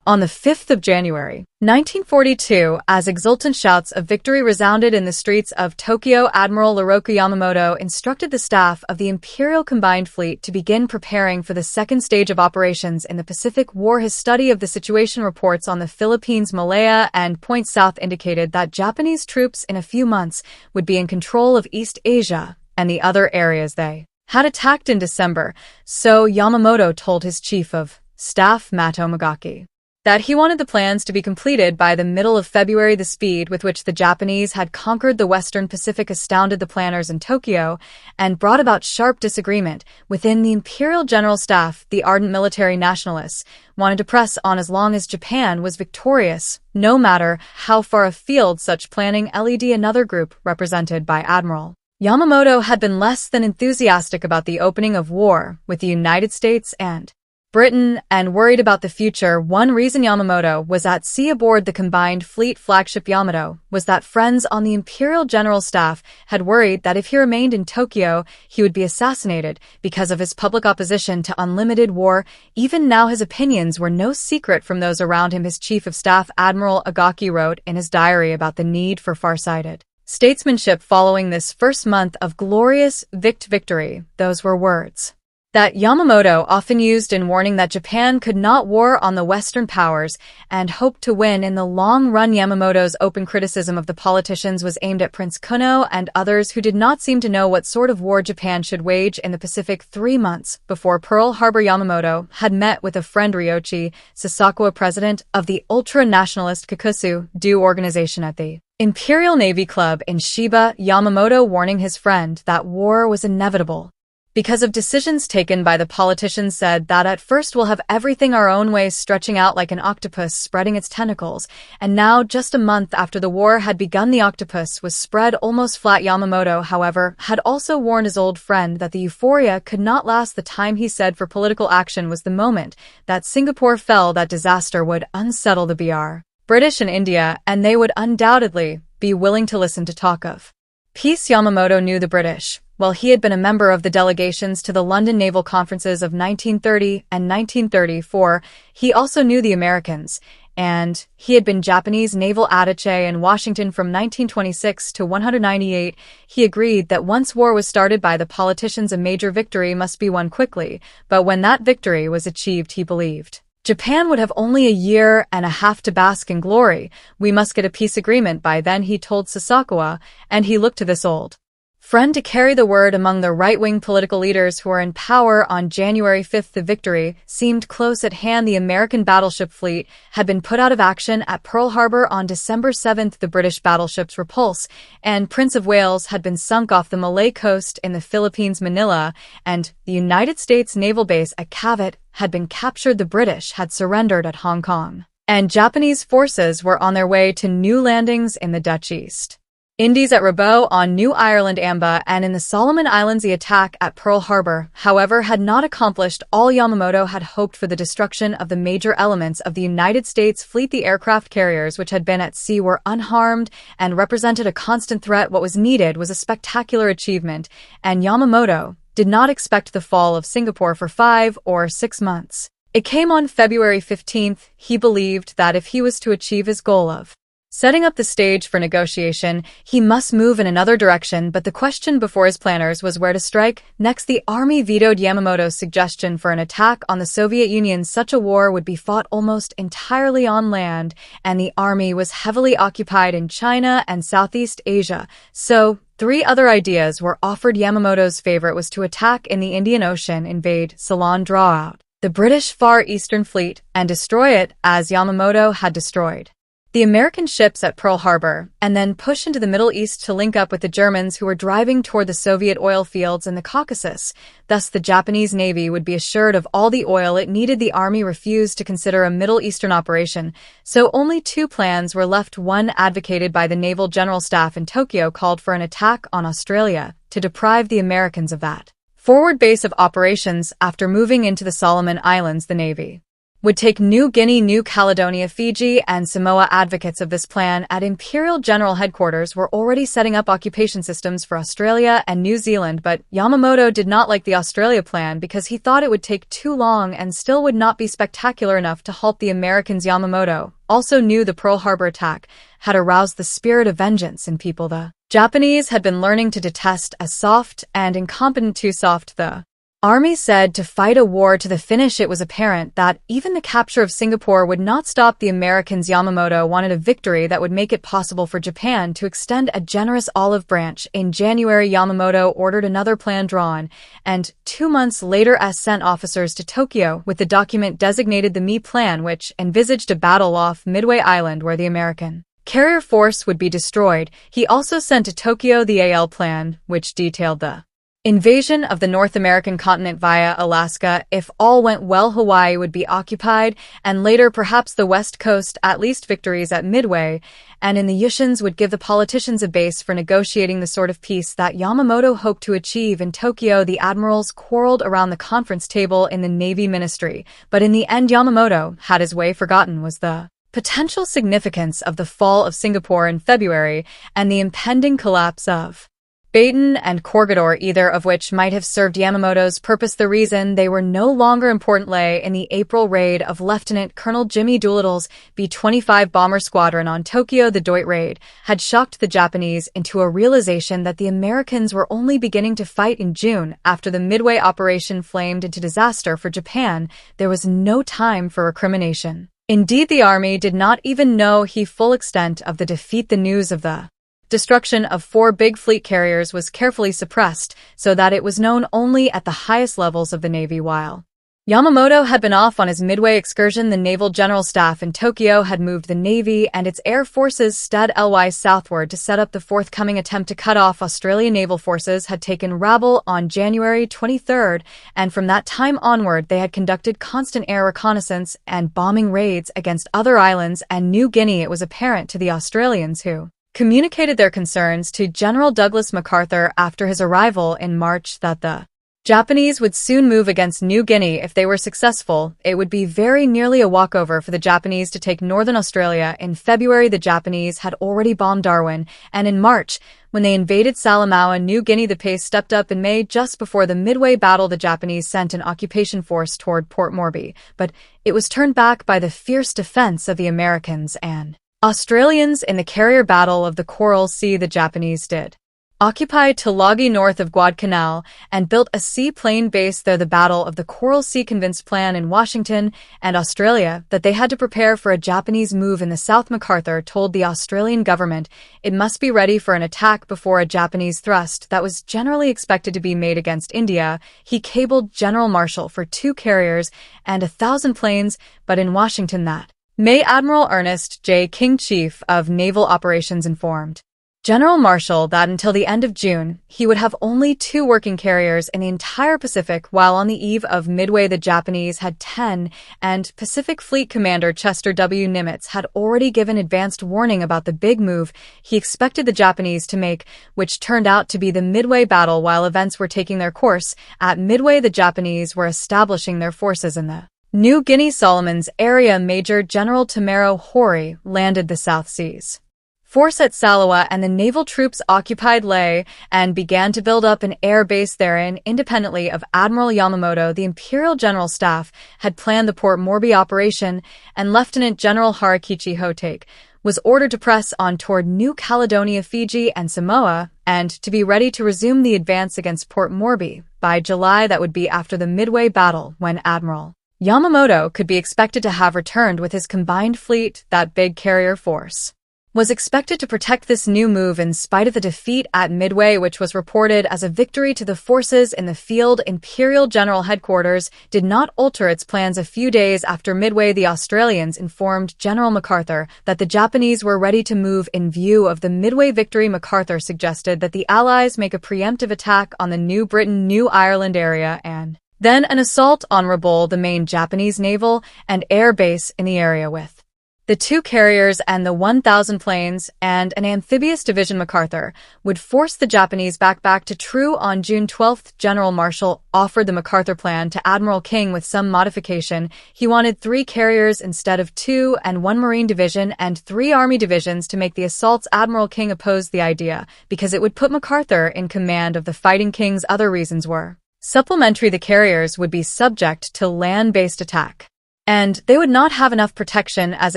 On the 5th of January, 1942, as exultant shouts of victory resounded in the streets of Tokyo, Admiral Hiroki Yamamoto instructed the staff of the Imperial Combined Fleet to begin preparing for the second stage of operations in the Pacific War. His study of the situation reports on the Philippines, Malaya, and Point South indicated that Japanese troops in a few months would be in control of East Asia and the other areas they had attacked in December, so Yamamoto told his chief of staff, Mato Magaki, that he wanted the plans to be completed by the middle of February. The speed with which the Japanese had conquered the Western Pacific astounded the planners in Tokyo and brought about sharp disagreement within the Imperial General Staff. The ardent military nationalists wanted to press on as long as Japan was victorious, no matter how far afield such planning led. Another group, represented by Admiral Yamamoto, had been less than enthusiastic about the opening of war with the United States and Britain and worried about the future. One reason Yamamoto was at sea aboard the Combined Fleet flagship Yamato was that friends on the Imperial General Staff had worried that if he remained in Tokyo, he would be assassinated because of his public opposition to unlimited war. Even now, his opinions were no secret from those around him. His chief of staff, Admiral Agaki, wrote in his diary about the need for far-sighted statesmanship following this first month of glorious victory. Those were words that Yamamoto often used in warning that Japan could not war on the Western powers and hoped to win in the long run. Yamamoto's open criticism of the politicians was aimed at Prince Kuno and others who did not seem to know what sort of war Japan should wage in the Pacific. 3 months before Pearl Harbor, Yamamoto had met with a friend, Ryoichi Sasakawa, president of the ultra-nationalist Kakusu-do organization, at the Imperial Navy Club in Shiba. Yamamoto warning his friend that war was inevitable because of decisions taken by the politicians, said that at first we'll have everything our own way, stretching out like an octopus spreading its tentacles, and now, just a month after the war had begun, the octopus was spread almost flat. Yamamoto, however, had also warned his old friend that the euphoria could not last. The time, he said, for political action was the moment that Singapore fell. That disaster would unsettle the British in India, and they would undoubtedly be willing to listen to talk of peace. Yamamoto knew the British. While he had been a member of the delegations to the London naval conferences of 1930 and 1934, he also knew the Americans, and he had been Japanese naval attaché in Washington from 1926 to 198. He agreed that once war was started by the politicians, a major victory must be won quickly, but when that victory was achieved, he believed Japan would have only a year and a half to bask in glory. We must get a peace agreement by then, he told Sasakawa, and he looked to this old friend to carry the word among the right-wing political leaders who were in power. On January 5th, the victory seemed close at hand. The American battleship fleet had been put out of action at Pearl Harbor. On December 7th, the British battleships Repulse and Prince of Wales had been sunk off the Malay coast in the Philippines, Manila, and the United States naval base at Cavite had been captured. The British had surrendered at Hong Kong, and Japanese forces were on their way to new landings in the Dutch East Indies, at Rabaul on New Ireland, Amba, and in the Solomon Islands. The attack at Pearl Harbor, however, had not accomplished all Yamamoto had hoped for. The destruction of the major elements of the United States fleet, the aircraft carriers which had been at sea, were unharmed and represented a constant threat. What was needed was a spectacular achievement, and Yamamoto did not expect the fall of Singapore for 5 or 6 months. It came on February 15th. He believed that if he was to achieve his goal of setting up the stage for negotiation, he must move in another direction, but the question before his planners was where to strike next. The army vetoed Yamamoto's suggestion for an attack on the Soviet Union. Such a war would be fought almost entirely on land, and the army was heavily occupied in China and Southeast Asia. So 3 other ideas were offered. Yamamoto's favorite was to attack in the Indian Ocean, invade Ceylon, draw out the British Far Eastern Fleet, and destroy it, as Yamamoto had destroyed the American ships at Pearl Harbor, and then push into the Middle East to link up with the Germans who were driving toward the Soviet oil fields in the Caucasus. Thus, the Japanese Navy would be assured of all the oil it needed. The army refused to consider a Middle Eastern operation, so only 2 plans were left. One, advocated by the Naval General Staff in Tokyo, called for an attack on Australia to deprive the Americans of that forward base of operations. After moving into the Solomon Islands, the Navy would take New Guinea, New Caledonia, Fiji, and Samoa. Advocates of this plan at Imperial General Headquarters were already setting up occupation systems for Australia and New Zealand, but Yamamoto did not like the Australia plan because he thought it would take too long and still would not be spectacular enough to halt the Americans. Yamamoto also knew the Pearl Harbor attack had aroused the spirit of vengeance in people the Japanese had been learning to detest as soft and incompetent. Too soft. The Army said to fight a war to the finish. It was apparent that even the capture of Singapore would not stop the Americans. Yamamoto wanted a victory that would make it possible for Japan to extend a generous olive branch. In January, Yamamoto ordered another plan drawn, and 2 months later sent officers to Tokyo with the document designated the Me Plan, which envisaged a battle off Midway Island where the American carrier force would be destroyed. He also sent to Tokyo the AL Plan, which detailed the invasion of the North American continent via Alaska. If all went well, Hawaii would be occupied, and later perhaps the West Coast. At least victories at Midway and in the Yushins would give the politicians a base for negotiating the sort of peace that Yamamoto hoped to achieve. In Tokyo, the admirals quarreled around the conference table in the Navy Ministry, but in the end Yamamoto had his way. Forgotten was the potential significance of the fall of Singapore in February and the impending collapse of Baton and Corregidor, either of which might have served Yamamoto's purpose. The reason they were no longer important lay in the April raid of Lieutenant Colonel Jimmy Doolittle's B-25 bomber squadron on Tokyo. The Doolittle Raid had shocked the Japanese into a realization that the Americans were only beginning to fight in June. After the Midway operation flamed into disaster for Japan, there was no time for recrimination. Indeed, the Army did not even know the full extent of the defeat. The news of the destruction of 4 big fleet carriers was carefully suppressed so that it was known only at the highest levels of the Navy. While Yamamoto had been off on his Midway excursion, the Naval General Staff in Tokyo had moved the Navy and its air forces steadily southward to set up the forthcoming attempt to cut off Australian naval forces. Had taken Rabaul on January 23rd, and from that time onward they had conducted constant air reconnaissance and bombing raids against other islands and New Guinea. It was apparent to the Australians, who communicated their concerns to General Douglas MacArthur after his arrival in March, that the Japanese would soon move against New Guinea. If they were successful, it would be very nearly a walkover for the Japanese to take Northern Australia. In February, the Japanese had already bombed Darwin, and in March, when they invaded Salamaua, New Guinea, the pace stepped up. In May, just before the Midway battle, the Japanese sent an occupation force toward Port Moresby, but it was turned back by the fierce defense of the Americans and Australians in the carrier battle of the Coral Sea. The Japanese did occupy Tulagi north of Guadalcanal and built a seaplane base there. The Battle of the Coral Sea convinced plan in Washington and Australia that they had to prepare for a Japanese move in the south. MacArthur told the Australian government it must be ready for an attack before a Japanese thrust that was generally expected to be made against India. He cabled General Marshall for 2 carriers and 1,000 planes, but in Washington that May, Admiral Ernest J. King, Chief of Naval Operations, informed General Marshall that until the end of June, he would have only 2 working carriers in the entire Pacific, while on the eve of Midway the Japanese had 10, and Pacific Fleet Commander Chester W. Nimitz had already given advanced warning about the big move he expected the Japanese to make, which turned out to be the Midway battle. While events were taking their course, at Midway the Japanese were establishing their forces in the New Guinea Solomons area. Major General Tamaro Hori landed the South Seas force at Salawa, and the naval troops occupied Lae and began to build up an air base therein. Independently of Admiral Yamamoto, the Imperial General Staff had planned the Port Moresby operation, and Lieutenant General Harakichi Hotake was ordered to press on toward New Caledonia, Fiji, and Samoa, and to be ready to resume the advance against Port Moresby by July. That would be after the Midway battle, when Admiral Yamamoto could be expected to have returned with his combined fleet. That big carrier force was expected to protect this new move in spite of the defeat at Midway, which was reported as a victory to the forces in the field. Imperial General Headquarters did not alter its plans. A few days after Midway, the Australians informed General MacArthur that the Japanese were ready to move. In view of the Midway victory, MacArthur suggested that the Allies make a preemptive attack on the New Britain, New Ireland area and then an assault on Rabaul, the main Japanese naval and air base in the area, with The 2 carriers and the 1,000 planes and an amphibious division MacArthur would force the Japanese back to True on June 12. General Marshall offered the MacArthur plan to Admiral King with some modification. He wanted 3 carriers instead of 2 and 1 Marine division and 3 Army divisions to make the assaults. Admiral King opposed the idea because it would put MacArthur in command of the fighting King's other reasons were supplementary. The carriers would be subject to land-based attack, and they would not have enough protection. As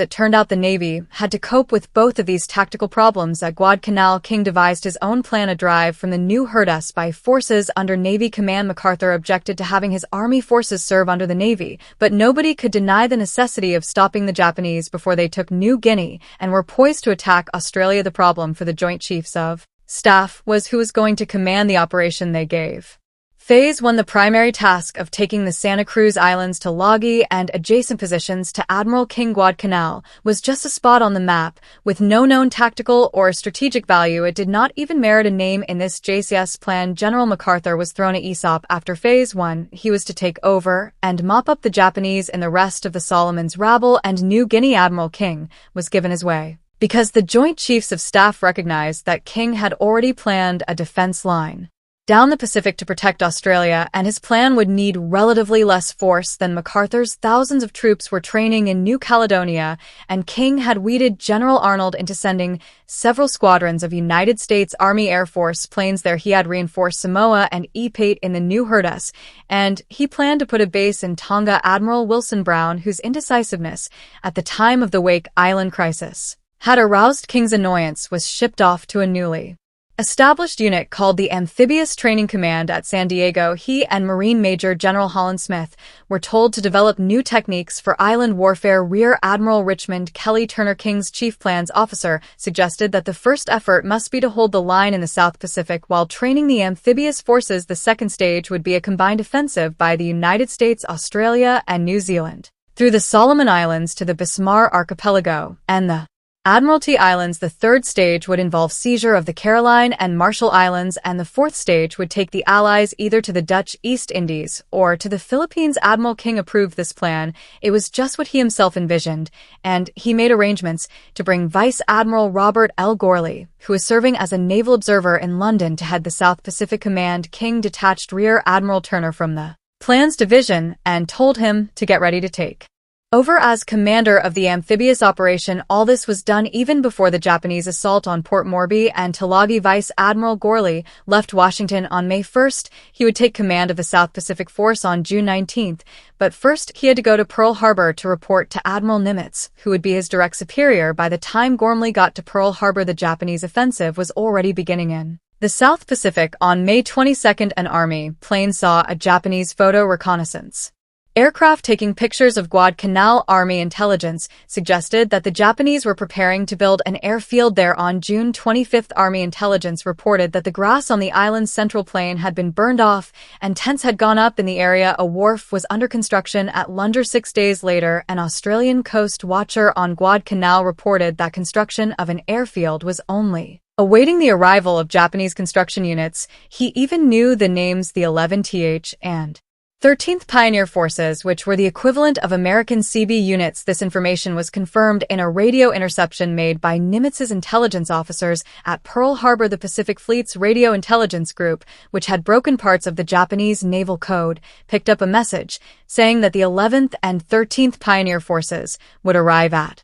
it turned out, the Navy had to cope with both of these tactical problems. At Guadalcanal, King devised his own plan, a drive from the New Hurdas by forces under Navy command. MacArthur objected to having his army forces serve under the Navy, but nobody could deny the necessity of stopping the Japanese before they took New Guinea and were poised to attack Australia. The problem for the Joint Chiefs of Staff was who was going to command the operation. They gave Phase 1 the primary task of taking the Santa Cruz Islands to Lagi and adjacent positions to Admiral King. Guadalcanal was just a spot on the map with no known tactical or strategic value. It did not even merit a name in this JCS plan. General MacArthur was thrown a ESOP after Phase 1. He was to take over and mop up the Japanese in the rest of the Solomons rabble, and New Guinea. Admiral King was given his way because the Joint Chiefs of Staff recognized that King had already planned a defense line down the Pacific to protect Australia, and his plan would need relatively less force than MacArthur's. Thousands of troops were training in New Caledonia, and King had weeded General Arnold into sending several squadrons of United States Army Air Force planes there. He had reinforced Samoa and Epate in the New Hurdas, and he planned to put a base in Tonga. Admiral Wilson Brown, whose indecisiveness at the time of the Wake Island crisis had aroused King's annoyance, was shipped off to a newly established unit called the Amphibious Training Command at San Diego. He and Marine Major General Holland Smith were told to develop new techniques for island warfare. Rear Admiral Richmond Kelly Turner, King's chief plans officer, suggested that the first effort must be to hold the line in the South Pacific while training the amphibious forces. The second stage would be a combined offensive by the United States, Australia, and New Zealand through the Solomon Islands to the Bismarck Archipelago and the Admiralty Islands. The third stage would involve seizure of the Caroline and Marshall Islands, and the fourth stage would take the Allies either to the Dutch East Indies or to the Philippines. Admiral King approved this plan. It was just what he himself envisioned, and he made arrangements to bring Vice Admiral Robert L. Gorley, who was serving as a naval observer in London, to head the South Pacific Command. King detached Rear Admiral Turner from the Plans Division and told him to get ready to take over as commander of the amphibious operation. All this was done even before the Japanese assault on Port Moresby and Tulagi. Vice Admiral Gorley left Washington on May 1st. He would take command of the South Pacific Force on June 19th, but first he had to go to Pearl Harbor to report to Admiral Nimitz, who would be his direct superior. By the time Gormley got to Pearl Harbor, the Japanese offensive was already beginning in the South Pacific. On May 22nd, an Army plane saw a Japanese photo reconnaissance aircraft taking pictures of Guadalcanal. Army intelligence suggested that the Japanese were preparing to build an airfield there. On June 25th, Army intelligence reported that the grass on the island's central plain had been burned off and tents had gone up in the area. A wharf was under construction at Lunder. 6 days later, an Australian coast watcher on Guadalcanal reported that construction of an airfield was only awaiting the arrival of Japanese construction units. He even knew the names the 11th and 13th Pioneer Forces, which were the equivalent of American CB units. This information was confirmed in a radio interception made by Nimitz's intelligence officers at Pearl Harbor. The Pacific Fleet's Radio Intelligence Group, which had broken parts of the Japanese naval code, picked up a message saying that the 11th and 13th Pioneer Forces would arrive at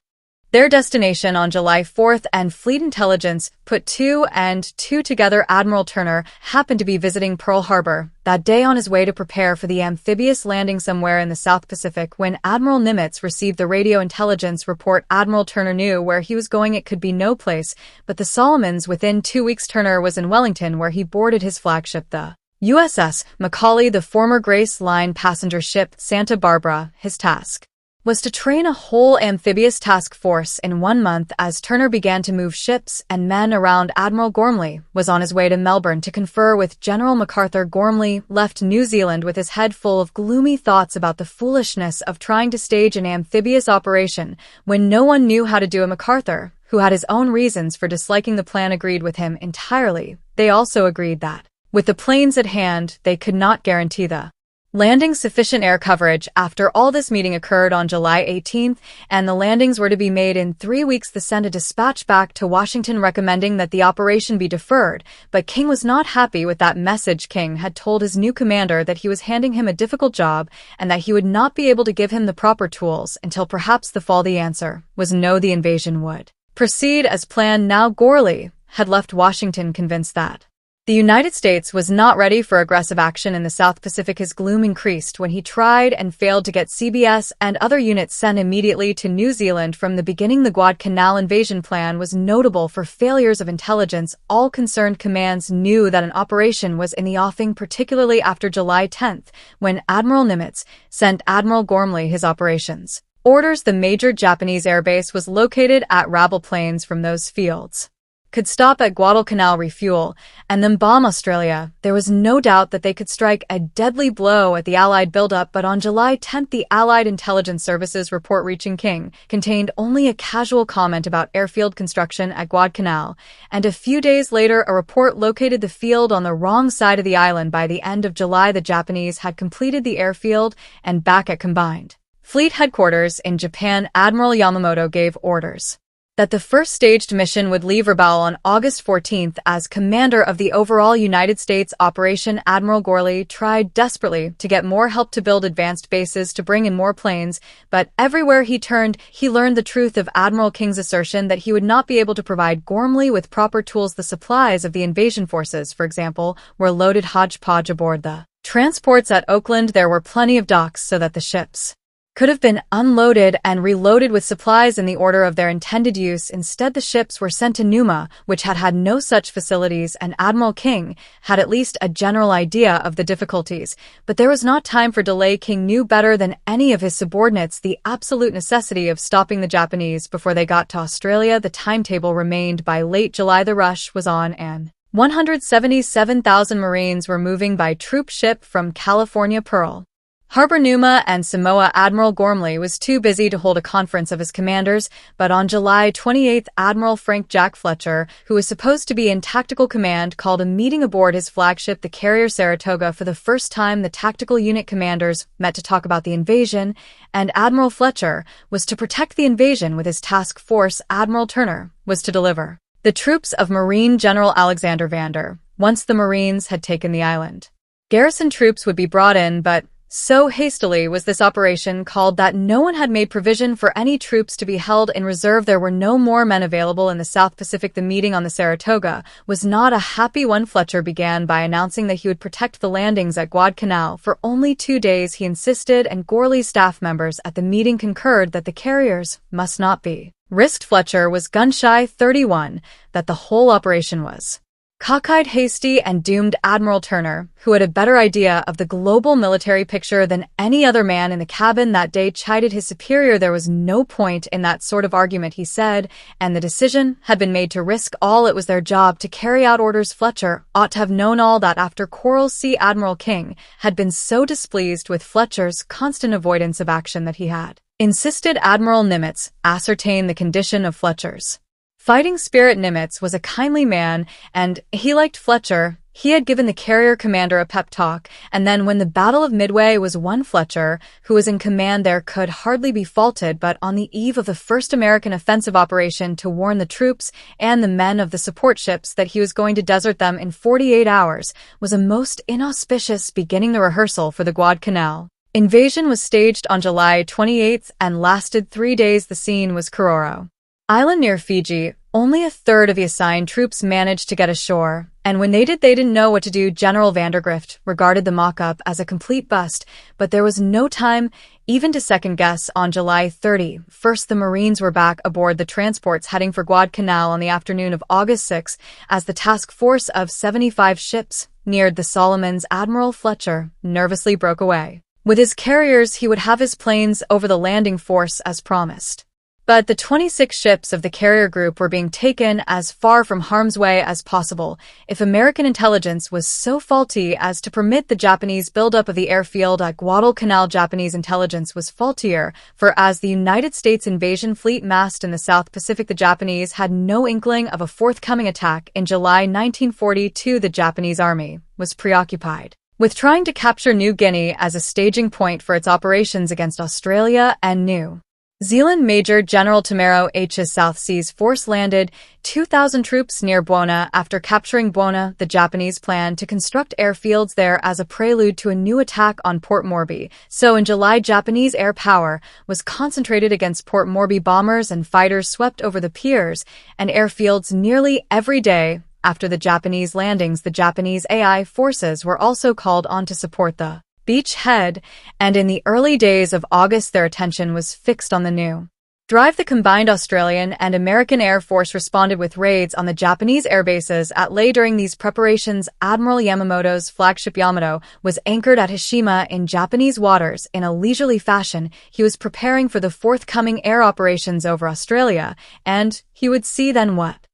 their destination on July 4th, and Fleet Intelligence put 2 and 2 together. Admiral Turner happened to be visiting Pearl Harbor that day on his way to prepare for the amphibious landing somewhere in the South Pacific. When Admiral Nimitz received the radio intelligence report, Admiral Turner knew where he was going. It could be no place but the Solomons. Within 2 weeks, Turner was in Wellington, where he boarded his flagship, the USS Macaulay, the former Grace Line passenger ship Santa Barbara. His task was to train a whole amphibious task force in 1 month. As Turner began to move ships and men around, Admiral Gormley was on his way to Melbourne to confer with General MacArthur. Gormley left New Zealand with his head full of gloomy thoughts about the foolishness of trying to stage an amphibious operation when no one knew how to do it. MacArthur, who had his own reasons for disliking the plan, agreed with him entirely. They also agreed that, with the planes at hand, they could not guarantee the landing sufficient air coverage. After all, this meeting occurred on July 18th, and the landings were to be made in 3 weeks. They sent a dispatch back to Washington recommending that the operation be deferred, but King was not happy with that message. King had told his new commander that he was handing him a difficult job and that he would not be able to give him the proper tools until perhaps the fall. The answer was no, the invasion would proceed as planned. Now Gourley had left Washington convinced that the United States was not ready for aggressive action in the South Pacific. His gloom increased when he tried and failed to get CBS and other units sent immediately to New Zealand. From the beginning, the Guadalcanal invasion plan was notable for failures of intelligence. All concerned commands knew that an operation was in the offing, particularly after July 10th, when Admiral Nimitz sent Admiral Gormley his operations orders. The major Japanese airbase was located at Rabble Plains. From those fields could stop at Guadalcanal, refuel, and then bomb Australia. There was no doubt that they could strike a deadly blow at the Allied buildup, but on July 10th, the Allied Intelligence Service's report reaching King contained only a casual comment about airfield construction at Guadalcanal, and a few days later, a report located the field on the wrong side of the island. By the end of July, the Japanese had completed the airfield, and back at Combined Fleet Headquarters in Japan, Admiral Yamamoto gave orders that the first staged mission would leave Rabaul on August 14th. As commander of the overall United States operation, Admiral Gourley tried desperately to get more help to build advanced bases to bring in more planes, but everywhere he turned, he learned the truth of Admiral King's assertion that he would not be able to provide Gormley with proper tools. The supplies of the invasion forces, for example, were loaded hodgepodge aboard the transports at Oakland. There were plenty of docks so that the ships could have been unloaded and reloaded with supplies in the order of their intended use. Instead, the ships were sent to Numa, which had had no such facilities, and Admiral King had at least a general idea of the difficulties. But there was not time for delay. King knew better than any of his subordinates the absolute necessity of stopping the Japanese before they got to Australia. The timetable remained. By late July, the rush was on, and 177,000 Marines were moving by troop ship from California Pearl Harbor, Numa, and Samoa. Admiral Gormley was too busy to hold a conference of his commanders, but on July 28th, Admiral Frank Jack Fletcher, who was supposed to be in tactical command, called a meeting aboard his flagship, the carrier Saratoga. For the first time, the tactical unit commanders met to talk about the invasion, and Admiral Fletcher was to protect the invasion with his task force. Admiral Turner was to deliver the troops of Marine General Alexander Vander. Once the Marines had taken the island, garrison troops would be brought in, but so hastily was this operation called that no one had made provision for any troops to be held in reserve. There were no more men available in the South Pacific. The meeting on the Saratoga was not a happy one. Fletcher began by announcing that he would protect the landings at Guadalcanal for only 2 days. He insisted, and Gourley's staff members at the meeting concurred that the carriers must not be risked. Fletcher was gun-shy 31, that the whole operation was cockeyed, hasty, and doomed. Admiral Turner, who had a better idea of the global military picture than any other man in the cabin that day, chided his superior. There was no point in that sort of argument, he said, and the decision had been made to risk all. It was their job to carry out orders. Fletcher ought to have known all that. After Coral Sea, Admiral King had been so displeased with Fletcher's constant avoidance of action that he had insisted Admiral Nimitz ascertain the condition of Fletcher's fighting spirit. Nimitz was a kindly man, and he liked Fletcher. He had given the carrier commander a pep talk, and then when the Battle of Midway was won, Fletcher, who was in command there, could hardly be faulted. But on the eve of the first American offensive operation, to warn the troops and the men of the support ships that he was going to desert them in 48 hours was a most inauspicious beginning. The rehearsal for the Guadalcanal invasion was staged on July 28th and lasted 3 days. The scene was Kororo Island near Fiji. Only a third of the assigned troops managed to get ashore, and when they did, they didn't know what to do. General Vandergrift regarded the mock-up as a complete bust, but there was no time even to second-guess. On July 31st, the Marines were back aboard the transports heading for Guadalcanal. On the afternoon of August 6th, as the task force of 75 ships neared the Solomons, Admiral Fletcher nervously broke away. With his carriers, he would have his planes over the landing force as promised. But the 26 ships of the carrier group were being taken as far from harm's way as possible. If American intelligence was so faulty as to permit the Japanese buildup of the airfield at Guadalcanal, Japanese intelligence was faultier, for as the United States invasion fleet massed in the South Pacific, the Japanese had no inkling of a forthcoming attack. In July 1942, the Japanese army was preoccupied with trying to capture New Guinea as a staging point for its operations against Australia and New Zealand. Major General Tamaro H's South Seas Force landed 2,000 troops near Buona. After capturing Buona, the Japanese planned to construct airfields there as a prelude to a new attack on Port Moresby. So in July, Japanese air power was concentrated against Port Moresby. Bombers and fighters swept over the piers and airfields nearly every day. After the Japanese landings, the Japanese AI forces were also called on to support the beachhead, and in the early days of August their attention was fixed on the new drive. The combined Australian and American Air Force responded with raids on the Japanese airbases at Lae. During these preparations, Admiral Yamamoto's flagship Yamato was anchored at Hishima in Japanese waters. In a leisurely fashion, he was preparing for the forthcoming air operations over Australia, and he would see then what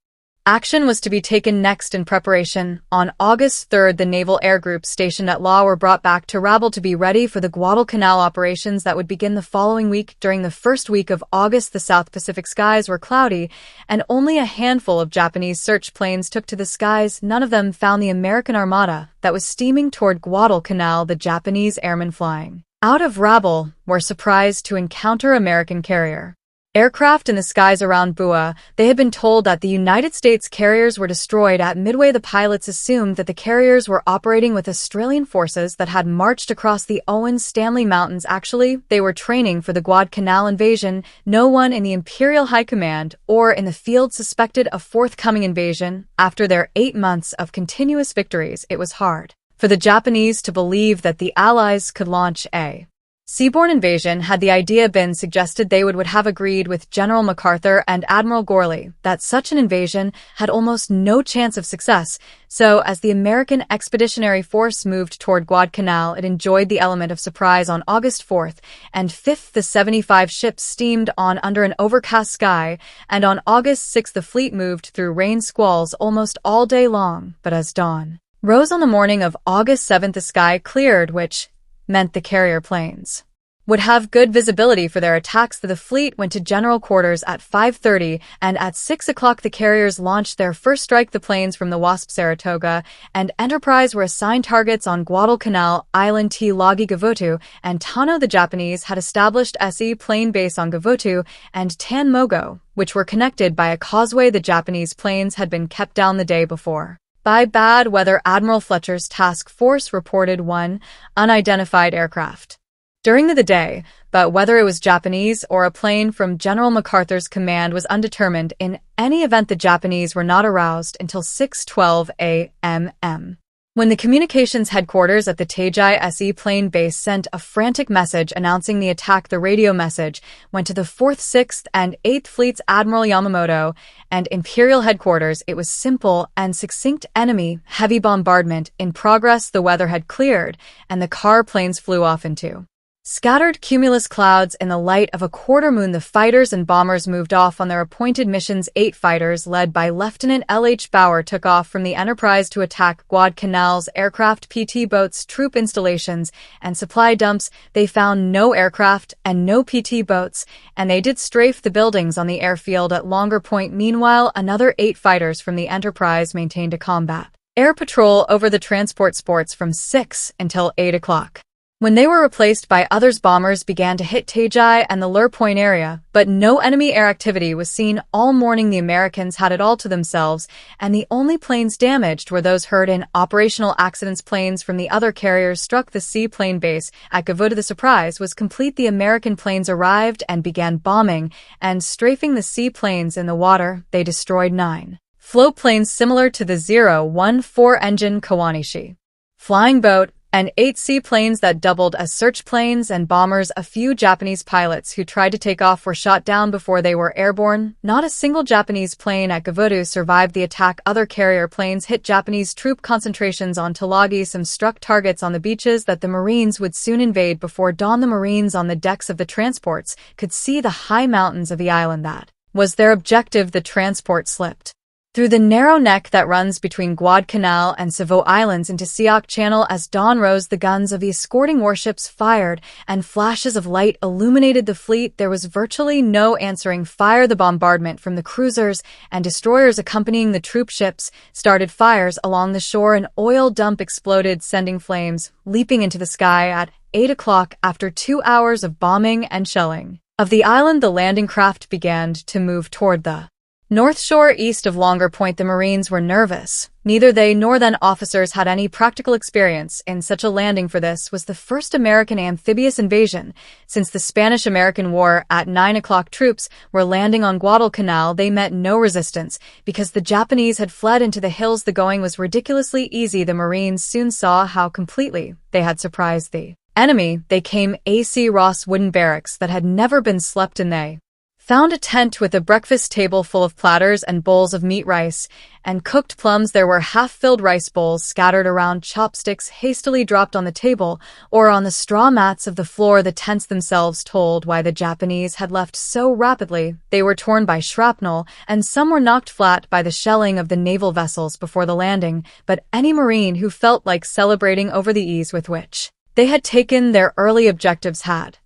action was to be taken next. In preparation, on August 3rd, the naval air groups stationed at Lae were brought back to Rabaul to be ready for the Guadalcanal operations that would begin the following week. During the first week of August, the South Pacific skies were cloudy, and only a handful of Japanese search planes took to the skies. None of them found the American armada that was steaming toward Guadalcanal. The Japanese airmen flying out of Rabaul were surprised to encounter American carrier aircraft in the skies around Bua. They had been told that the United States carriers were destroyed at Midway. The pilots assumed that the carriers were operating with Australian forces that had marched across the Owen Stanley Mountains. Actually, they were training for the Guadalcanal invasion. No one in the Imperial High Command or in the field suspected a forthcoming invasion. After their 8 months of continuous victories, it was hard for the Japanese to believe that the Allies could launch a seaborne invasion. Had the idea been suggested, they would have agreed with General MacArthur and Admiral Gorley that such an invasion had almost no chance of success. So, as the American Expeditionary Force moved toward Guadalcanal, it enjoyed the element of surprise. On August 4th and 5th, the 75 ships steamed on under an overcast sky, and on August 6th, the fleet moved through rain squalls almost all day long. But as dawn rose on the morning of August 7th, the sky cleared, which meant the carrier planes would have good visibility for their attacks. The fleet went to general quarters at 5:30, and at 6 o'clock the carriers launched their first strike. The planes from the Wasp, Saratoga, and Enterprise were assigned targets on Guadalcanal Island, Lagi, Gavotu, and Tano. The Japanese had established SE plane base on Gavotu and Tanmogo, which were connected by a causeway. The Japanese planes had been kept down the day before by bad weather. Admiral Fletcher's task force reported one unidentified aircraft during the day, but whether it was Japanese or a plane from General MacArthur's command was undetermined. In any event, the Japanese were not aroused until 6:12 a.m. when the communications headquarters at the Taiji SE plane base sent a frantic message announcing the attack. The radio message went to the 4th, 6th, and 8th Fleets, Admiral Yamamoto, and Imperial headquarters. It was simple and succinct: enemy heavy bombardment in progress. The weather had cleared, and the car planes flew off into scattered cumulus clouds. In the light of a quarter moon, the fighters and bombers moved off on their appointed missions. 8 fighters, led by Lieutenant L.H. Bauer, took off from the Enterprise to attack Guadalcanal's aircraft, PT boats, troop installations, and supply dumps. They found no aircraft and no PT boats, and they did strafe the buildings on the airfield at Longer Point. Meanwhile, another 8 fighters from the Enterprise maintained a combat air patrol over the transport sports from 6 until 8 o'clock. When they were replaced by others, bombers began to hit Taiji and the Lure Point area, but no enemy air activity was seen all morning. The Americans had it all to themselves, and the only planes damaged were those hurt in operational accidents. Planes from the other carriers struck the seaplane base at Gavotu. The surprise was complete. The American planes arrived and began bombing and strafing the seaplanes in the water. They destroyed 9 float planes similar to the 014 engine Kawanishi flying boat, and 8 seaplanes that doubled as search planes and bombers. A few Japanese pilots who tried to take off were shot down before they were airborne. Not a single Japanese plane at Gavotu survived the attack. Other carrier planes hit Japanese troop concentrations on Tulagi. Some struck targets on the beaches that the Marines would soon invade. Before dawn, the Marines on the decks of the transports could see the high mountains of the island that was their objective. The transport slipped through the narrow neck that runs between Guadalcanal and Savo Islands into Siak Channel. As dawn rose, the guns of the escorting warships fired, and flashes of light illuminated the fleet. There was virtually no answering fire. The bombardment from the cruisers and destroyers accompanying the troop ships started fires along the shore. An oil dump exploded, sending flames leaping into the sky at 8 o'clock. After 2 hours of bombing and shelling of the island, the landing craft began to move toward the North Shore east of Longer Point. The Marines were nervous. Neither they nor their officers had any practical experience in such a landing, for this was the first American amphibious invasion since the Spanish-American War. At 9 o'clock, troops were landing on Guadalcanal. They met no resistance because the Japanese had fled into the hills. The going was ridiculously easy. The Marines soon saw how completely they had surprised the enemy. They came AC Ross wooden barracks that had never been slept in. They found a tent with a breakfast table full of platters and bowls of meat, rice, and cooked plums. There were half-filled rice bowls scattered around, chopsticks hastily dropped on the table or on the straw mats of the floor. The tents themselves told why the Japanese had left so rapidly. They were torn by shrapnel, and some were knocked flat by the shelling of the naval vessels before the landing, but any Marine who felt like celebrating over the ease with which they had taken their early objectives had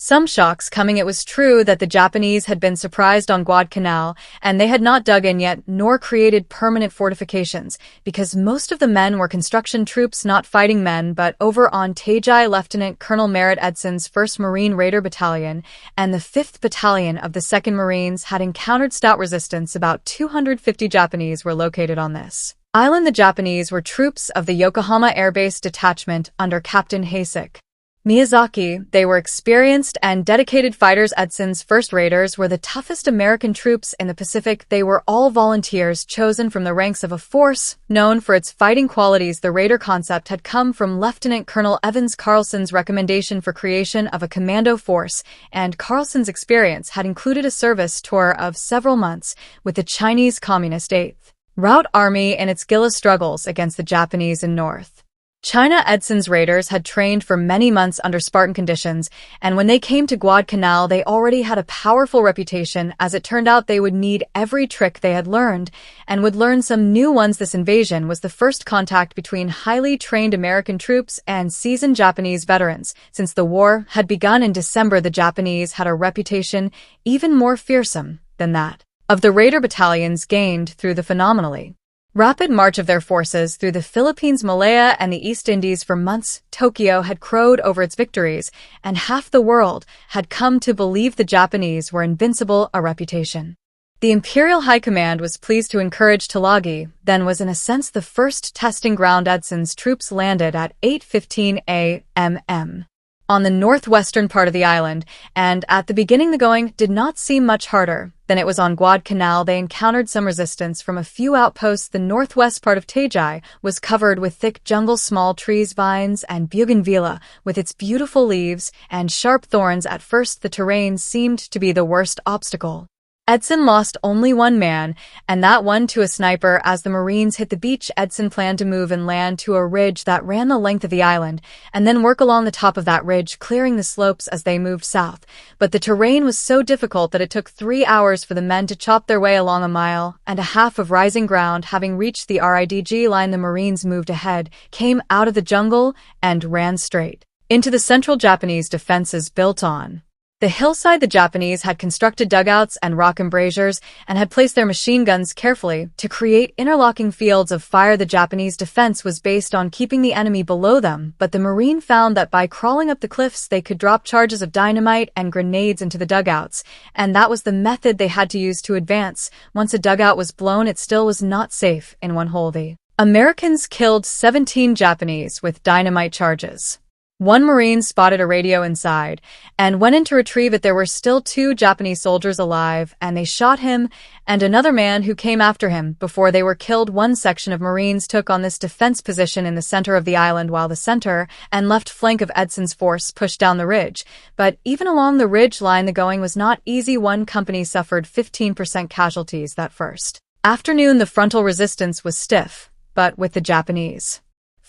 some shocks coming. It was true that the Japanese had been surprised on Guadalcanal, and they had not dug in yet nor created permanent fortifications, because most of the men were construction troops, not fighting men. But over on Tajai, Lieutenant Colonel Merritt Edson's 1st Marine Raider Battalion and the 5th Battalion of the 2nd Marines had encountered stout resistance. About 250 Japanese were located on this island. The Japanese were troops of the Yokohama Air Base Detachment under Captain Heisek Miyazaki. They were experienced and dedicated fighters. Edson's 1st Raiders were the toughest American troops in the Pacific. They were all volunteers chosen from the ranks of a force known for its fighting qualities. The Raider concept had come from Lieutenant Colonel Evans Carlson's recommendation for creation of a commando force, and Carlson's experience had included a service tour of several months with the Chinese Communist 8th Route Army in its guerrilla struggles against the Japanese in North China. Edson's raiders had trained for many months under Spartan conditions, and when they came to Guadalcanal, they already had a powerful reputation. As it turned out, they would need every trick they had learned, and would learn some new ones. This invasion was the first contact between highly trained American troops and seasoned Japanese veterans. Since the war had begun in December, the Japanese had a reputation even more fearsome than that of the Raider battalions gained through the phenomenally rapid march of their forces through the Philippines, Malaya, and the East Indies. For months, Tokyo had crowed over its victories, and half the world had come to believe the Japanese were invincible, a reputation the Imperial High Command was pleased to encourage. Tulagi then was in a sense the first testing ground. Edson's troops landed at 8:15 a.m. on the northwestern part of the island, and at the beginning the going did not seem much harder than it was on Guadalcanal. They encountered some resistance from a few outposts. The northwest part of Tajai was covered with thick jungle, small trees, vines, and bougainvillea with its beautiful leaves and sharp thorns. At first the terrain seemed to be the worst obstacle. Edson lost only one man, and that one to a sniper. As the Marines hit the beach, Edson planned to move and land to a ridge that ran the length of the island, and then work along the top of that ridge, clearing the slopes as they moved south. But the terrain was so difficult that it took 3 hours for the men to chop their way along 1.5 miles of rising ground. Having reached the RIDG line, the Marines moved ahead, came out of the jungle, and ran straight into the central Japanese defenses built on the hillside. The Japanese had constructed dugouts and rock embrasures and had placed their machine guns carefully to create interlocking fields of fire. The Japanese defense was based on keeping the enemy below them, but the Marine found that by crawling up the cliffs they could drop charges of dynamite and grenades into the dugouts, and that was the method they had to use to advance. Once a dugout was blown, it still was not safe in one hole. The Americans killed 17 Japanese with dynamite charges. One Marine spotted a radio inside and went in to retrieve it. There were still 2 Japanese soldiers alive, and they shot him and another man who came after him before they were killed. One section of Marines took on this defense position in the center of the island, while the center and left flank of Edson's force pushed down the ridge. But even along the ridge line, the going was not easy. One company suffered 15% casualties that first afternoon. The frontal resistance was stiff, but with the Japanese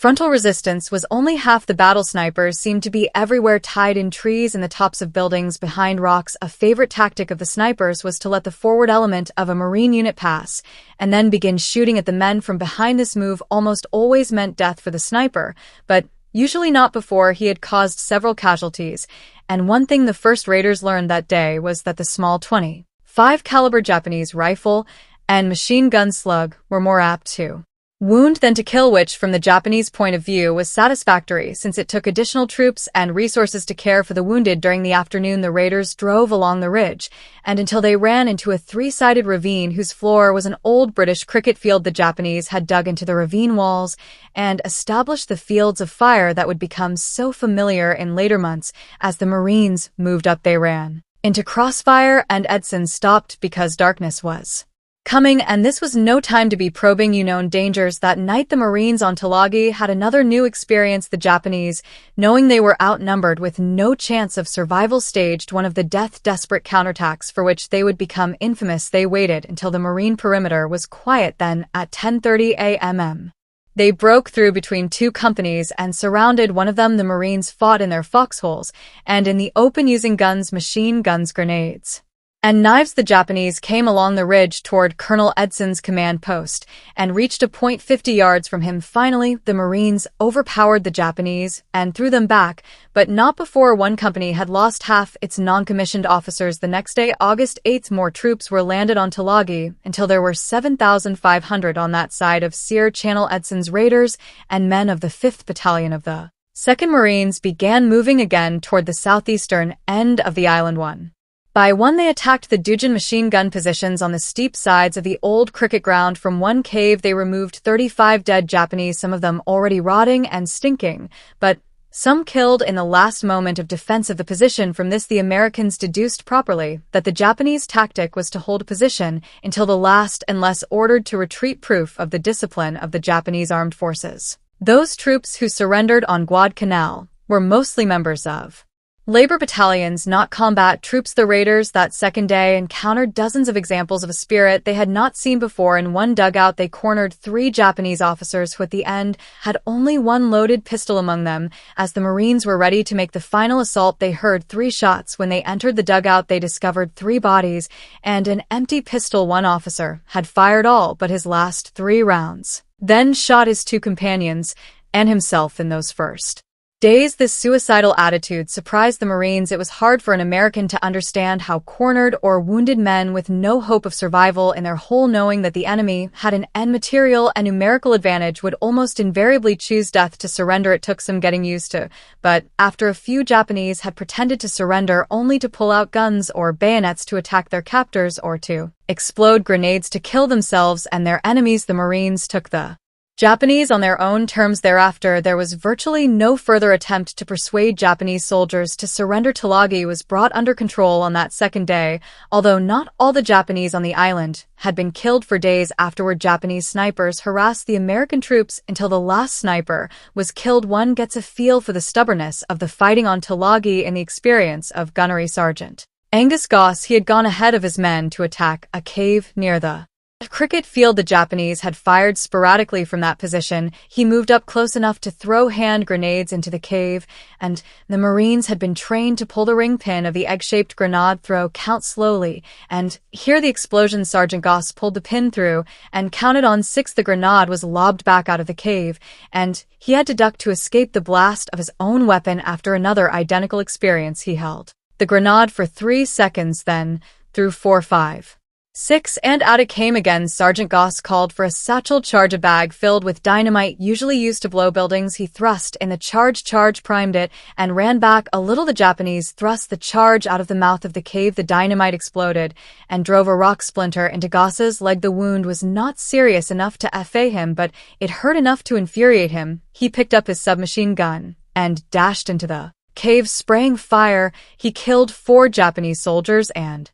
Frontal resistance was only half the battle. Snipers seemed to be everywhere, tied in trees and the tops of buildings, behind rocks. A favorite tactic of the snipers was to let the forward element of a Marine unit pass, and then begin shooting at the men from behind. This move almost always meant death for the sniper, but usually not before he had caused several casualties. And one thing the first raiders learned that day was that the small .25 caliber Japanese rifle and machine gun slug were more apt to wound than to kill, which from the Japanese point of view was satisfactory, since it took additional troops and resources to care for the wounded. During the afternoon, the raiders drove along the ridge, and until they ran into a three-sided ravine whose floor was an old British cricket field. The Japanese had dug into the ravine walls and established the fields of fire that would become so familiar in later months. As the Marines moved up, they ran into crossfire, and Edson stopped because darkness was coming, and this was no time to be probing known dangers. That night, the Marines on Tulagi had another new experience. The Japanese, knowing they were outnumbered with no chance of survival, staged one of the death-desperate counterattacks for which they would become infamous. They waited until the Marine perimeter was quiet. Then, at 10:30 a.m., they broke through between two companies and surrounded one of them. The Marines fought in their foxholes and in the open using guns, machine guns, grenades, and knives. The Japanese came along the ridge toward Colonel Edson's command post and reached a point 50 yards from him. Finally, the Marines overpowered the Japanese and threw them back, but not before one company had lost half its non-commissioned officers. The next day, August 8th, more troops were landed on Tulagi until there were 7,500 on that side of Sear Channel. Edson's raiders and men of the 5th Battalion of the 2nd Marines began moving again toward the southeastern end of the island. One by one, they attacked the Dujin machine gun positions on the steep sides of the old cricket ground. From one cave, they removed 35 dead Japanese, some of them already rotting and stinking, but some killed in the last moment of defense of the position. From this, the Americans deduced properly that the Japanese tactic was to hold a position until the last, unless ordered to retreat, proof of the discipline of the Japanese armed forces. Those troops who surrendered on Guadalcanal were mostly members of labor battalions, not combat troops. The raiders that second day encountered dozens of examples of a spirit they had not seen before. In one dugout, they cornered 3 Japanese officers who at the end had only one loaded pistol among them. As the Marines were ready to make the final assault, they heard 3 shots. When they entered the dugout, they discovered 3 bodies and an empty pistol. One officer had fired all but his last 3 rounds, then shot his 2 companions and himself in those first days. This suicidal attitude surprised the Marines. It was hard for an American to understand how cornered or wounded men with no hope of survival in their hole, knowing that the enemy had an material and numerical advantage, would almost invariably choose death to surrender. It took some getting used to, but after a few Japanese had pretended to surrender only to pull out guns or bayonets to attack their captors or to explode grenades to kill themselves and their enemies, the Marines took the Japanese on their own terms. Thereafter, there was virtually no further attempt to persuade Japanese soldiers to surrender. Tulagi was brought under control on that second day, although not all the Japanese on the island had been killed. For days afterward, Japanese snipers harassed the American troops until the last sniper was killed. One gets a feel for the stubbornness of the fighting on Tulagi in the experience of Gunnery Sergeant Angus Goss. He had gone ahead of his men to attack a cave near the cricket field. The Japanese had fired sporadically from that position. He moved up close enough to throw hand grenades into the cave, and the Marines had been trained to pull the ring pin of the egg-shaped grenade throw, count slowly, and hear the explosion. Sergeant Goss pulled the pin through and counted on 6. The grenade was lobbed back out of the cave, and he had to duck to escape the blast of his own weapon. After another identical experience, he held the grenade for 3 seconds, then threw 4, 5, 6, and out it came again. Sergeant Goss called for a satchel charge, a bag filled with dynamite usually used to blow buildings. He thrust in the charge, primed it, and ran back a little. The Japanese thrust the charge out of the mouth of the cave. The dynamite exploded and drove a rock splinter into Goss's leg. The wound was not serious enough to FA him, but it hurt enough to infuriate him. He picked up his submachine gun and dashed into the cave, spraying fire. He killed 4 Japanese soldiers and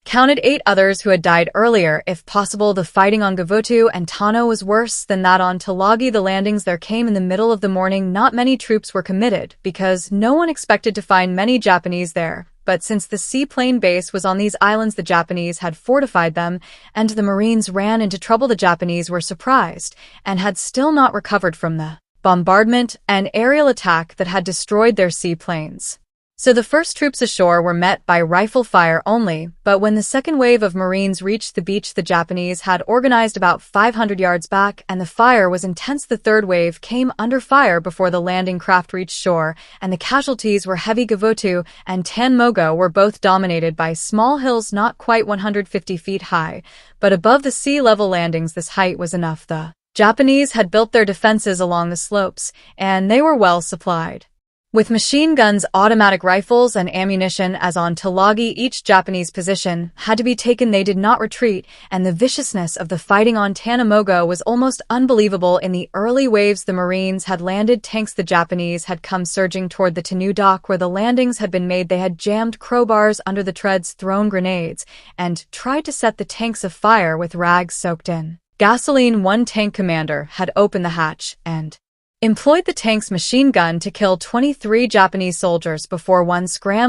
counted 8 others who had died earlier. If possible, the fighting on Gavotu and Tano was worse than that on Tulagi. The landings there came in the middle of the morning. Not many troops were committed because no one expected to find many Japanese there. But since the seaplane base was on these islands, the Japanese had fortified them, and the Marines ran into trouble. The Japanese were surprised and had still not recovered from the bombardment, and aerial attack that had destroyed their seaplanes. So the first troops ashore were met by rifle fire only, but when the second wave of Marines reached the beach, the Japanese had organized about 500 yards back, and the fire was intense. The third wave came under fire before the landing craft reached shore, and the casualties were heavy. Gavotu and Tanmogo were both dominated by small hills not quite 150 feet high, but above the sea level landings this height was enough. The Japanese had built their defenses along the slopes, and they were well supplied with machine guns, automatic rifles, and ammunition. As on Tulagi, each Japanese position had to be taken. They did not retreat, and the viciousness of the fighting on Tanmogo was almost unbelievable. In the early waves, the Marines had landed tanks. The Japanese had come surging toward the Tenu dock where the landings had been made. They had jammed crowbars under the treads, thrown grenades, and tried to set the tanks afire with rags soaked in gasoline. One tank commander had opened the hatch and employed the tank's machine gun to kill 23 Japanese soldiers before one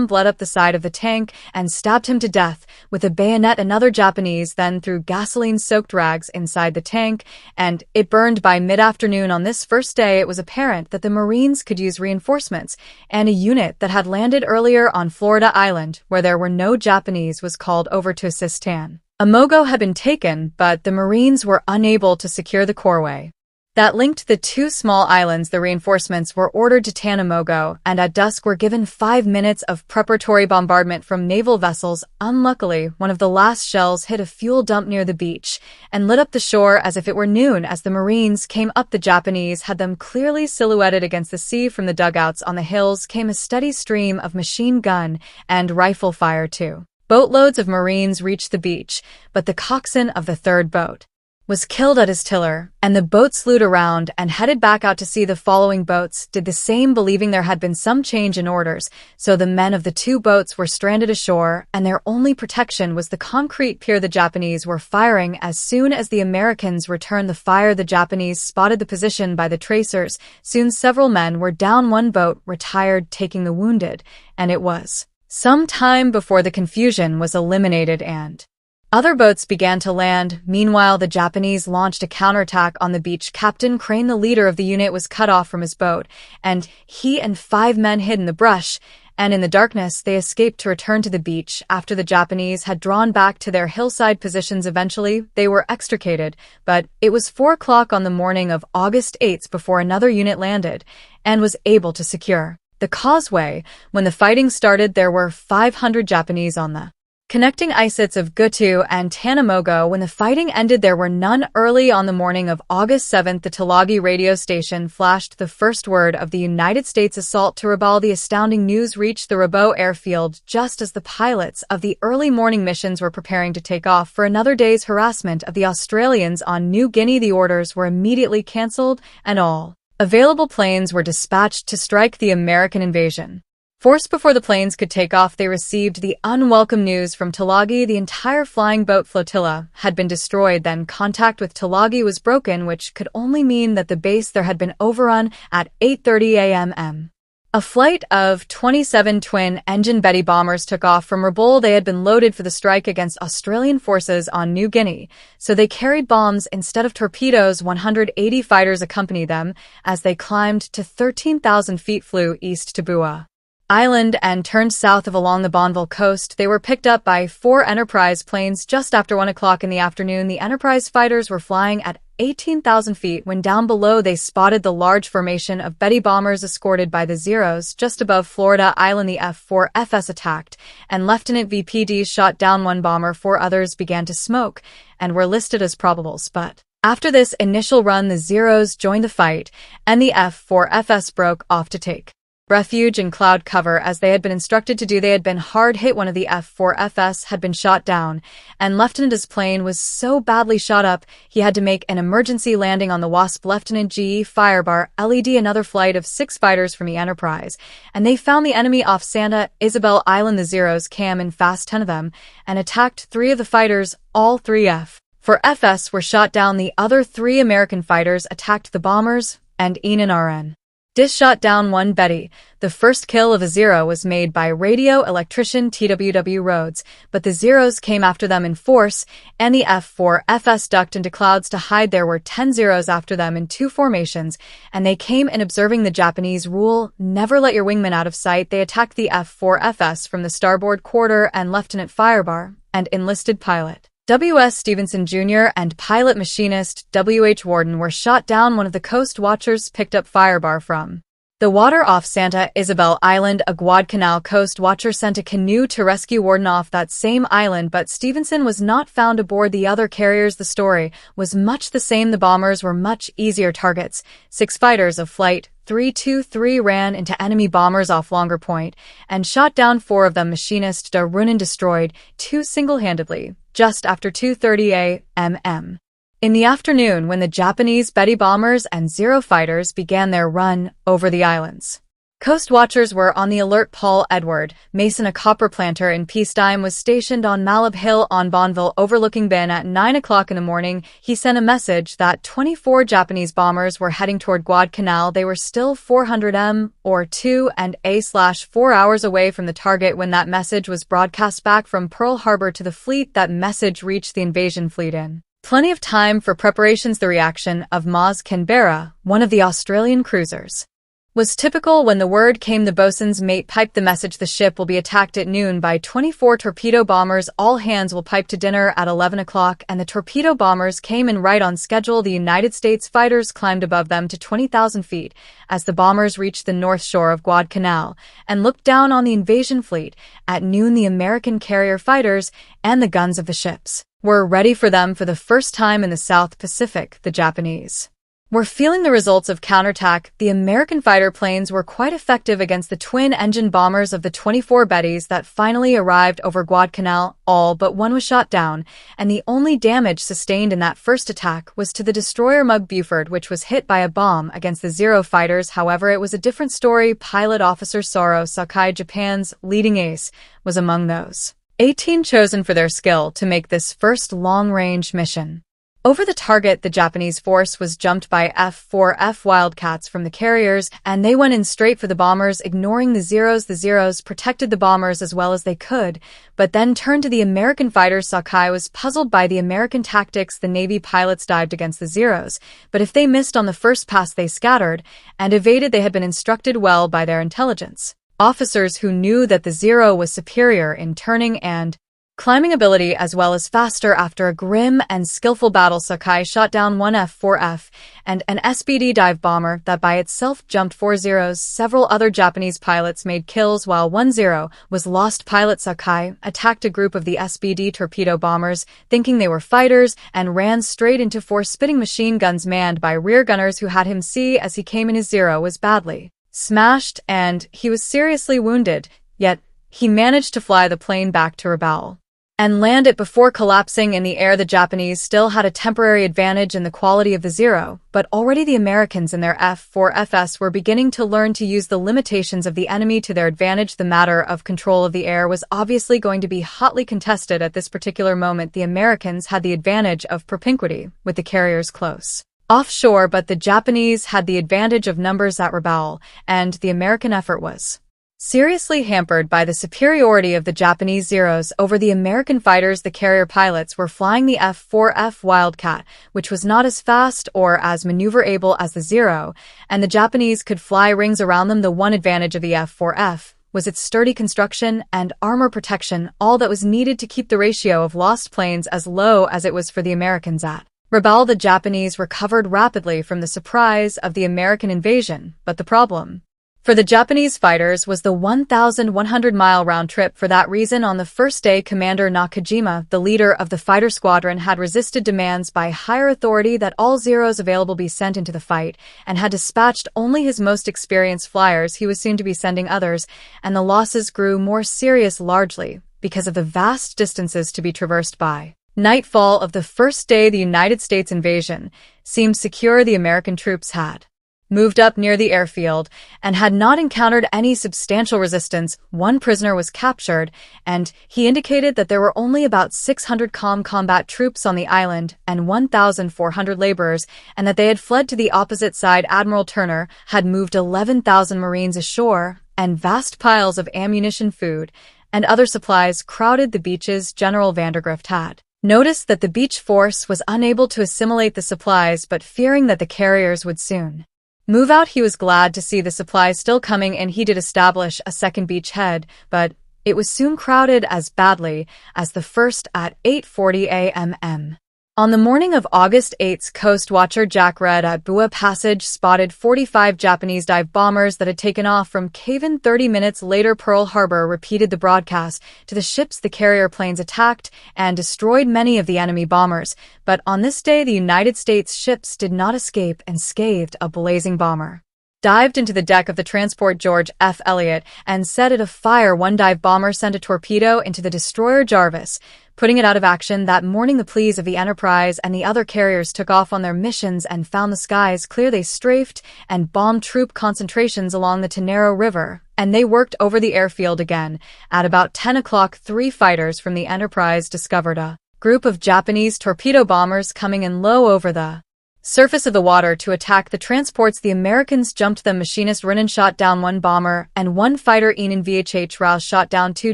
bled up the side of the tank and stabbed him to death with a bayonet. Another Japanese then threw gasoline-soaked rags inside the tank, and it burned. By mid-afternoon on this first day, it was apparent that the Marines could use reinforcements, and a unit that had landed earlier on Florida Island, where there were no Japanese, was called over to assist. Tanmogo had been taken, but the Marines were unable to secure the coreway that linked the two small islands. The reinforcements were ordered to Tanmogo, and at dusk were given 5 minutes of preparatory bombardment from naval vessels. Unluckily, one of the last shells hit a fuel dump near the beach and lit up the shore as if it were noon. As the Marines came up, the Japanese had them clearly silhouetted against the sea. From the dugouts on the hills came a steady stream of machine gun and rifle fire too. Boatloads of Marines reached the beach, but the coxswain of the third boat was killed at his tiller, and the boat slewed around and headed back out to sea. The following boats did the same, believing there had been some change in orders, so the men of the two boats were stranded ashore, and their only protection was the concrete pier. The Japanese were firing as soon as the Americans returned the fire. The Japanese spotted the position by the tracers. Soon several men were down. One boat retired, taking the wounded, and it was some time before the confusion was eliminated and other boats began to land. Meanwhile, the Japanese launched a counterattack on the beach. Captain Crane, the leader of the unit, was cut off from his boat, and he and 5 men hid in the brush, and in the darkness they escaped to return to the beach after the Japanese had drawn back to their hillside positions. Eventually, they were extricated, but it was 4 o'clock on the morning of August 8th before another unit landed and was able to secure the causeway. When the fighting started, there were 500 Japanese on the connecting isets of Gutu and Tanmogo. When the fighting ended, there were none. Early on the morning of August 7th, the Tulagi radio station flashed the first word of the United States assault to Rabaul. The astounding news reached the Rabaul airfield just as the pilots of the early morning missions were preparing to take off for another day's harassment of the Australians on New Guinea. The orders were immediately cancelled, and all available planes were dispatched to strike the American invasion force. Before the planes could take off, they received the unwelcome news from Tulagi. The entire flying boat flotilla had been destroyed. Then contact with Tulagi was broken, which could only mean that the base there had been overrun. At 8:30 a.m. a flight of 27 twin-engine Betty bombers took off from Rabaul. They had been loaded for the strike against Australian forces on New Guinea, so they carried bombs instead of torpedoes. 180 fighters accompanied them as they climbed to 13,000 feet, flew east to Bua Island, and turned south along the Bonneville coast. They were picked up by 4 Enterprise planes just after 1 o'clock in the afternoon. The Enterprise fighters were flying at 18,000 feet when down below they spotted the large formation of Betty bombers escorted by the Zeros just above Florida Island. The F-4FS attacked, and Lieutenant VPD shot down 1 bomber. 4 others began to smoke and were listed as probables, but after this initial run, the Zeros joined the fight, and the F-4FS broke off to take refuge in cloud cover as they had been instructed to do. They had been hard hit. One of the F-4FS had been shot down, and Lieutenant's plane was so badly shot up he had to make an emergency landing on the Wasp. Lieutenant G. Firebar LED another flight of 6 fighters from the Enterprise, and they found the enemy off Santa Isabel Island. The Zeros came in fast, 10 of them, and attacked 3 of the fighters. All 3 F-4FS were shot down. The other 3 American fighters attacked the bombers, and Enan RN Dis shot down one Betty. The first kill of a Zero was made by radio electrician TWW Rhodes, but the Zeros came after them in force, and the F4FS ducked into clouds to hide. There were 10 Zeros after them in 2 formations, and they came in observing the Japanese rule, never let your wingman out of sight. They attacked the F4FS from the starboard quarter, and Lieutenant Firebar and enlisted pilot W.S. Stevenson Jr. and pilot machinist W.H. Warden were shot down. One of the coast watchers picked up Firebar from the water off Santa Isabel Island. A Guadalcanal coast watcher sent a canoe to rescue Warden off that same island, but Stevenson was not found aboard the other carriers. The story was much the same. The bombers were much easier targets. 6 fighters of Flight 323 ran into enemy bombers off Longer Point and shot down 4 of them. Machinist Da Runin destroyed 2 single-handedly just after 2:30 a.m. in the afternoon, when the Japanese Betty bombers and Zero fighters began their run over the islands. Coast watchers were on the alert. Paul Edward Mason, a copper planter in peacetime, was stationed on Malib Hill on Bonneville overlooking Ben at 9 o'clock in the morning. He sent a message that 24 Japanese bombers were heading toward Guadalcanal. They were still 400 m or 2 and a/4 hours away from the target when that message was broadcast back from Pearl Harbor to the fleet. That message reached the invasion fleet in plenty of time for preparations. The reaction of Maz Canberra, one of the Australian cruisers, was typical. When the word came, the bosun's mate piped the message: the ship will be attacked at noon by 24 torpedo bombers. All hands will pipe to dinner at 11 o'clock, and the torpedo bombers came in right on schedule. The United States fighters climbed above them to 20,000 feet as the bombers reached the north shore of Guadalcanal and looked down on the invasion fleet. At noon, the American carrier fighters and the guns of the ships were ready for them. For the first time in the South Pacific, the Japanese were feeling the results of counterattack. The American fighter planes were quite effective against the twin-engine bombers of the 24 Bettys that finally arrived over Guadalcanal. All but one was shot down, and the only damage sustained in that first attack was to the destroyer Mug Buford, which was hit by a bomb against the Zero fighters. However, it was a different story. Pilot Officer Soro Sakai, Japan's leading ace, was among those 18 chosen for their skill to make this first long-range mission over the target. The Japanese force was jumped by F4F Wildcats from the carriers, and they went in straight for the bombers, ignoring the Zeros. The Zeros protected the bombers as well as they could, but then turned to the American fighters. Sakai was puzzled by the American tactics. The Navy pilots dived against the Zeros, but if they missed on the first pass, they scattered and evaded. They had been instructed well by their intelligence officers, who knew that the Zero was superior in turning and climbing ability as well as faster. After a grim and skillful battle, Sakai shot down one F4F and an SBD dive bomber that by itself jumped 4 Zeros. Several other Japanese pilots made kills while 1 Zero was lost. Pilot Sakai attacked a group of the SBD torpedo bombers, thinking they were fighters, and ran straight into 4 spitting machine guns manned by rear gunners who had him see as he came in. His Zero was badly smashed and he was seriously wounded, yet he managed to fly the plane back to Rabaul and land it before collapsing in the air. The Japanese still had a temporary advantage in the quality of the Zero, but already the Americans in their F4FS were beginning to learn to use the limitations of the enemy to their advantage. The matter of control of the air was obviously going to be hotly contested at this particular moment. The Americans had the advantage of propinquity, with the carriers close offshore, but the Japanese had the advantage of numbers at Rabaul, and the American effort was seriously hampered by the superiority of the Japanese Zeros over the American fighters. The carrier pilots were flying the F4F Wildcat, which was not as fast or as maneuverable as the Zero, and the Japanese could fly rings around them. The one advantage of the F4F was its sturdy construction and armor protection, all that was needed to keep the ratio of lost planes as low as it was for the Americans at Rabaul. The Japanese recovered rapidly from the surprise of the American invasion, but the problem for the Japanese fighters was the 1,100-mile round trip. For that reason, on the first day, Commander Nakajima, the leader of the fighter squadron, had resisted demands by higher authority that all Zeros available be sent into the fight, and had dispatched only his most experienced flyers. He was soon to be sending others, and the losses grew more serious, largely because of the vast distances to be traversed. By nightfall of the first day, the United States invasion seemed secure. The American troops had moved up near the airfield and had not encountered any substantial resistance. One prisoner was captured, and he indicated that there were only about 600 combat troops on the island and 1,400 laborers, and that they had fled to the opposite side. Admiral Turner had moved 11,000 Marines ashore, and vast piles of ammunition, food, and other supplies crowded the beaches. General Vandergrift had noticed that the beach force was unable to assimilate the supplies, but fearing that the carriers would soon move out, he was glad to see the supplies still coming, and he did establish a second beachhead, but it was soon crowded as badly as the first at 8:40 a.m. On the morning of August 8th, Coast Watcher Jack Red at Bua Passage spotted 45 Japanese dive bombers that had taken off from Cavan. 30 minutes later, Pearl Harbor repeated the broadcast to the ships. The carrier planes attacked and destroyed many of the enemy bombers, but on this day the United States ships did not escape and scathed. A blazing bomber dived into the deck of the transport George F. Elliott and set it afire. One dive bomber sent a torpedo into the destroyer Jarvis, putting it out of action. That morning, the pleas of the Enterprise and the other carriers took off on their missions and found the skies clear. They strafed and bombed troop concentrations along the Tenero River, and they worked over the airfield again. At about 10 o'clock, 3 fighters from the Enterprise discovered a group of Japanese torpedo bombers coming in low over the surface of the water to attack the transports. The Americans jumped them. Machinist Rinnan shot down 1 bomber, and 1 fighter Enan VHH Rouse shot down 2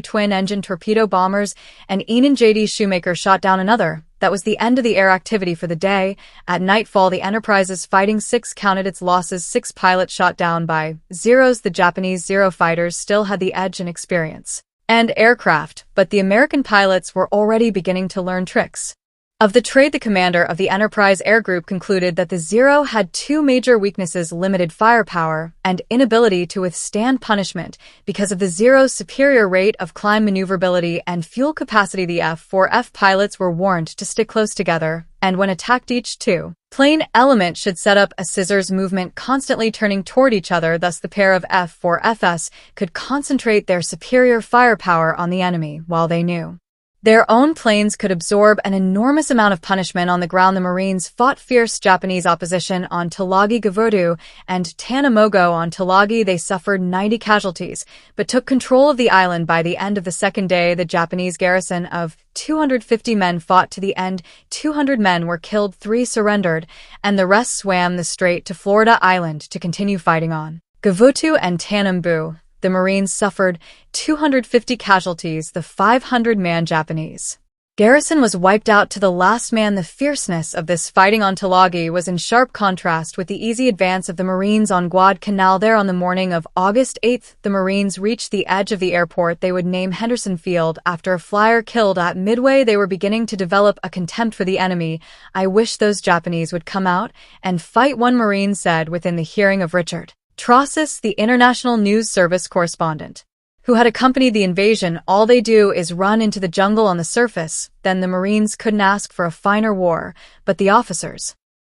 twin-engine torpedo bombers, and Enan J.D. Shoemaker shot down another. That was the end of the air activity for the day. At nightfall, the Enterprise's Fighting 6 counted its losses: 6 pilots shot down by Zeros. The Japanese Zero fighters still had the edge in experience and aircraft, but the American pilots were already beginning to learn tricks of the trade. The commander of the Enterprise Air Group concluded that the Zero had 2 major weaknesses: limited firepower and inability to withstand punishment. Because of the Zero's superior rate of climb, maneuverability, and fuel capacity, the F-4F pilots were warned to stick close together, and when attacked, each 2-plane element should set up a scissors movement, constantly turning toward each other. Thus, the pair of F-4Fs could concentrate their superior firepower on the enemy, while they knew their own planes could absorb an enormous amount of punishment on the ground. The Marines fought fierce Japanese opposition on Tulagi Gavodu and Tanamogo. On Tulagi, they suffered 90 casualties, but took control of the island. By the end of the second day, the Japanese garrison of 250 men fought to the end. 200 men were killed, 3 surrendered, and the rest swam the strait to Florida Island to continue fighting on Gavotu and Tanambu. The Marines suffered 250 casualties. The 500-man Japanese garrison was wiped out to the last man. The fierceness of this fighting on Tulagi was in sharp contrast with the easy advance of the Marines on Guadalcanal. There, on the morning of August 8th, the Marines reached the edge of the airport they would name Henderson Field after a flyer killed at Midway. They were beginning to develop a contempt for the enemy. "I wish those Japanese would come out and fight," one Marine said within the hearing of Richard Trossis, the International News Service correspondent, who had accompanied the invasion. "All they do is run into the jungle on the surface." Then the Marines couldn't ask for a finer war, but the officers